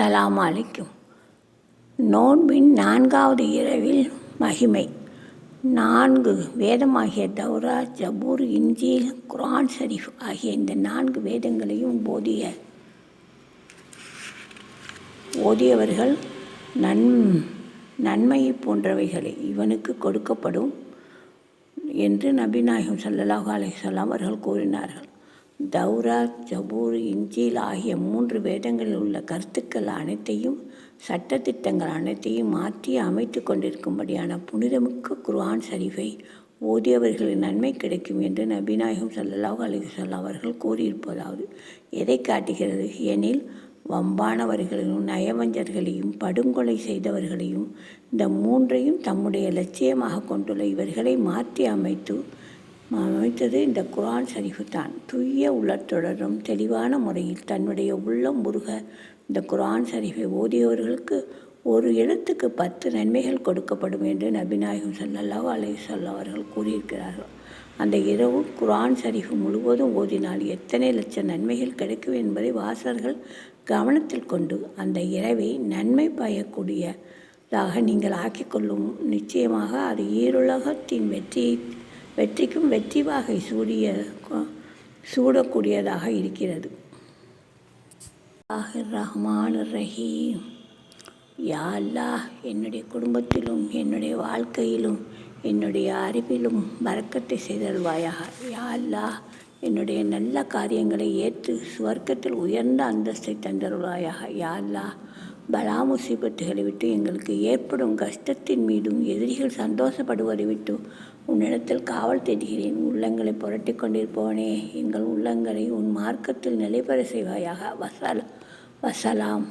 அஸ்ஸலாமு அலைக்கும். நோன்பின் 4வது இரவில் மகிமை. 4 வேதமாகிய தௌரா, ஜபூர், இன்ஜீல், குர்ஆன் ஷரீஃப் ஆகிய இந்த 4 வேதங்களையும் ஓதியவர்கள் நன்மையை போன்றவைகளை இவனுக்கு கொடுக்கப்படும் என்று நபிநாயகம் ஸல்லல்லாஹு அலைஹி வஸல்லம் அவர்கள் கூறினார்கள். தௌரா, ஜபூர், இன்ஜீல் ஆகிய 3 வேதங்களில் உள்ள கருத்துக்கள் அனைத்தையும், சட்டத்திட்டங்கள் அனைத்தையும் மாற்றி அமைத்து கொண்டிருக்கும்படியான புனிதமிக்க குர்ஆன் ஷரீஃபை ஓதியவர்களின் நன்மை கிடைக்கும் என்று நபிநாயகம் ஸல்லல்லாஹு அலைஹி வஸல்லம் அவர்கள் கூறியிருப்பதாவது எதை காட்டுகிறது எனில், வம்பானவர்களையும் நயவஞ்சர்களையும் படுங்கொலை செய்தவர்களையும் இந்த 3ஐயும் தம்முடைய லட்சியமாக கொண்டுள்ள இவர்களை மாற்றி அமைத்தது இந்த குர்ஆன் ஷரீஃபு தான். தூய உள்ளத்துடனும் தெளிவான முறையில் தன்னுடைய உள்ளம் உருக இந்த குர்ஆன் ஷரீஃபை ஓதியவர்களுக்கு ஒரு எழுத்துக்கு 10 நன்மைகள் கொடுக்கப்படும் என்று நபிநாயகம் ஸல்லல்லாஹு அலைஹி வஸல்லம் அவர்கள் கூறியிருக்கிறார்கள். அந்த இரவு குர்ஆன் ஷரீஃப் முழுவதும் ஓதினால் எத்தனை லட்சம் நன்மைகள் கிடைக்கும் என்பதை வாசகர்கள் கவனத்தில் கொண்டு அந்த இரவை நன்மை பயக்கூடியதாக நீங்கள் ஆக்கிக்கொள்ளும். நிச்சயமாக அது ஈருலகத்தின் வெற்றிக்கும் வெற்றி வாகை சூடக்கூடியதாக இருக்கிறது. ரஹ்மானிர் ரஹீம். யா அல்லாஹ், என்னுடைய குடும்பத்திலும் என்னுடைய வாழ்க்கையிலும் என்னுடைய அறிவிலும் பரக்கத்தை செய்தல்வாயாக. யா அல்லாஹ், என்னுடைய நல்ல காரியங்களை ஏற்று சுவர்க்கத்தில் உயர்ந்த அந்தஸ்தை தந்தருள்வாயாக. யா அல்லாஹ், பலா முசீபத்துகளை விட்டு எங்களுக்கு ஏற்படும் கஷ்டத்தின் மீதும் எதிரிகள் சந்தோஷப்படுவதை விட்டு உன்னிடத்தில் காவல் தேடுகிறேன். உள்ளங்களை புரட்டி கொண்டிருப்பவனே, எங்கள் உள்ளங்களை உன் மார்க்கத்தில் நிலைபெற செய்வாயாக. வசலாம்.